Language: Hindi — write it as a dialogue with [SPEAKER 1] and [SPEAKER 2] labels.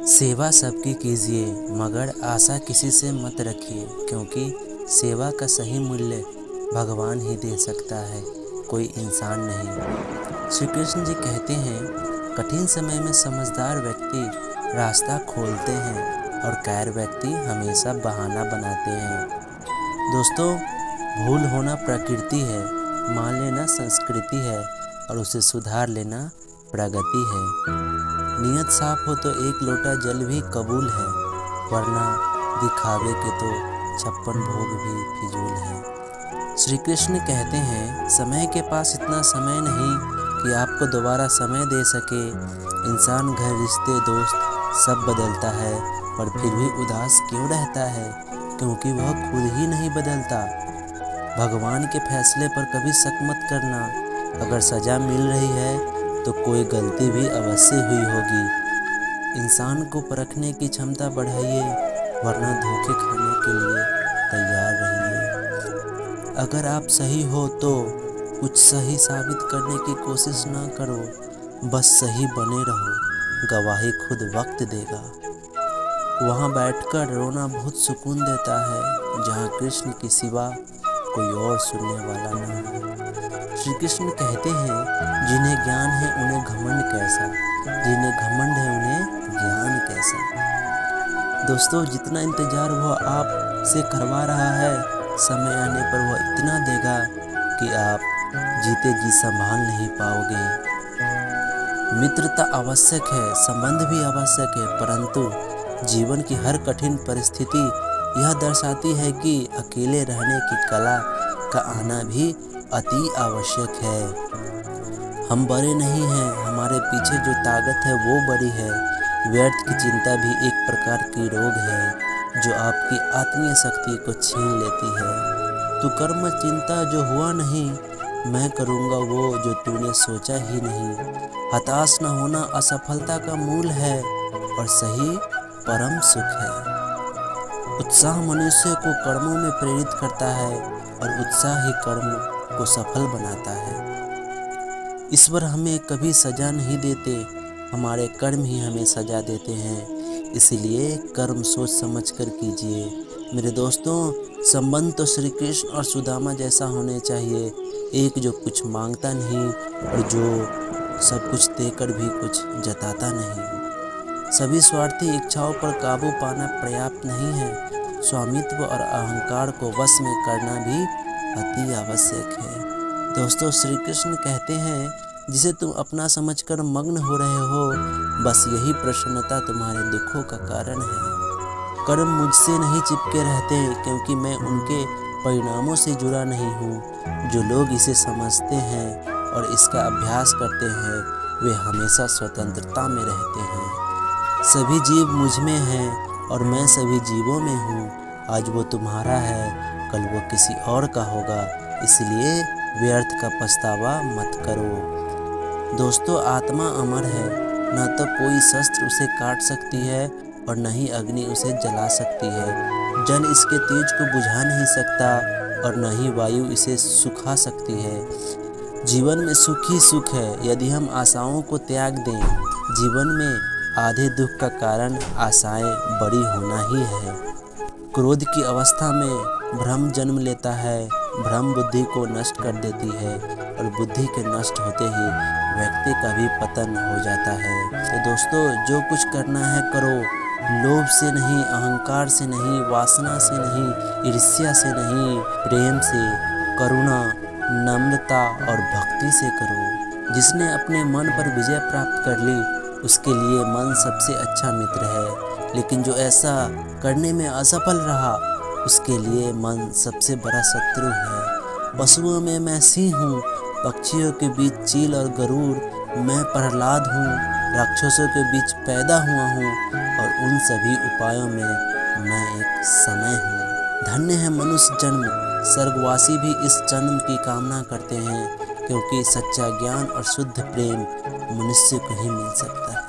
[SPEAKER 1] सेवा सबकी कीजिए मगर आशा किसी से मत रखिए, क्योंकि सेवा का सही मूल्य भगवान ही दे सकता है, कोई इंसान नहीं। श्री कृष्ण जी कहते हैं, कठिन समय में समझदार व्यक्ति रास्ता खोलते हैं और कायर व्यक्ति हमेशा बहाना बनाते हैं। दोस्तों, भूल होना प्रकृति है, मान लेना संस्कृति है और उसे सुधार लेना प्रगति है। नियत साफ हो तो एक लोटा जल भी कबूल है, वरना दिखावे के तो 56 भोग भी फिजूल है। श्री कृष्ण कहते हैं, समय के पास इतना समय नहीं कि आपको दोबारा समय दे सके। इंसान, घर, रिश्ते, दोस्त सब बदलता है, पर फिर भी उदास क्यों रहता है? क्योंकि वह खुद ही नहीं बदलता। भगवान के फैसले पर कभी शक मत करना। अगर सजा मिल रही है तो कोई गलती भी अवश्य हुई होगी। इंसान को परखने की क्षमता बढ़ाइए, वरना धोखे खाने के लिए तैयार रहिए। अगर आप सही हो तो कुछ सही साबित करने की कोशिश ना करो, बस सही बने रहो, गवाही खुद वक्त देगा। वहाँ बैठकर रोना बहुत सुकून देता है, जहाँ कृष्ण के सिवा कोई और सुनने वाला ना हो। श्री कृष्ण कहते हैं, जिन्हें ज्ञान है उन्हें घमंड कैसा, जिन्हें घमंड है उन्हें ज्ञान कैसा। दोस्तों, जितना इंतजार वह आपसे करवा रहा है, समय आने पर वह इतना देगा कि आप जीते जी संभाल नहीं पाओगे। मित्रता आवश्यक है, संबंध भी आवश्यक है, परंतु जीवन की हर कठिन परिस्थिति यह दर्शाती है कि अकेले रहने की कला का आना भी अति आवश्यक है। हम बड़े नहीं हैं, हमारे पीछे जो ताकत है वो बड़ी है। व्यर्थ की चिंता भी एक प्रकार की रोग है, जो आपकी आत्मीय शक्ति को छीन लेती है। तू कर्म चिंता जो हुआ नहीं, मैं करूँगा वो जो तूने सोचा ही नहीं। हताश न होना असफलता का मूल है और सही परम सुख है। उत्साह मनुष्य को कर्मों में प्रेरित करता है और उत्साह ही कर्म को सफल बनाता है। ईश्वर हमें कभी सजा नहीं देते, हमारे कर्म ही हमें सजा देते हैं। इसलिए कर्म सोच समझ कर कीजिए। मेरे दोस्तों, संबंध तो श्री कृष्ण और सुदामा जैसा होने चाहिए, एक जो कुछ मांगता नहीं और जो सब कुछ देकर भी कुछ जताता नहीं। सभी स्वार्थी इच्छाओं पर काबू पाना पर्याप्त नहीं है, स्वामित्व और अहंकार को वश में करना भी अति आवश्यक है। दोस्तों, श्री कृष्ण कहते हैं, जिसे तुम अपना समझकर मग्न हो रहे हो, बस यही प्रसन्नता तुम्हारे दुखों का कारण है। कर्म मुझसे नहीं चिपके रहते, क्योंकि मैं उनके परिणामों से जुड़ा नहीं हूँ। जो लोग इसे समझते हैं और इसका अभ्यास करते हैं, वे हमेशा स्वतंत्रता में रहते हैं। सभी जीव मुझ में हैं और मैं सभी जीवों में हूँ। आज वो तुम्हारा है, कल वो किसी और का होगा, इसलिए व्यर्थ का पछतावा मत करो। दोस्तों, आत्मा अमर है, न तो कोई शस्त्र उसे काट सकती है और न ही अग्नि उसे जला सकती है। जल इसके तेज को बुझा नहीं सकता और न ही वायु इसे सुखा सकती है। जीवन में सुख ही सुख है यदि हम आशाओं को त्याग दें। जीवन में आधे दुख का कारण आशाएं बड़ी होना ही है। क्रोध की अवस्था में भ्रम जन्म लेता है, भ्रम बुद्धि को नष्ट कर देती है और बुद्धि के नष्ट होते ही व्यक्ति का भी पतन हो जाता है। तो दोस्तों, जो कुछ करना है करो, लोभ से नहीं, अहंकार से नहीं, वासना से नहीं, ईर्ष्या से नहीं, प्रेम से, करुणा, नम्रता और भक्ति से करो। जिसने अपने मन पर विजय प्राप्त कर ली, उसके लिए मन सबसे अच्छा मित्र है, लेकिन जो ऐसा करने में असफल रहा, उसके लिए मन सबसे बड़ा शत्रु है। पशुओं में मैं सिंह हूँ, पक्षियों के बीच चील और गरुड़, मैं प्रहलाद हूँ, राक्षसों के बीच पैदा हुआ हूँ और उन सभी उपायों में मैं एक समय हूँ। धन्य है मनुष्य जन्म, स्वर्गवासी भी इस जन्म की कामना करते हैं, क्योंकि सच्चा ज्ञान और शुद्ध प्रेम मनुष्य को ही मिल सकता है।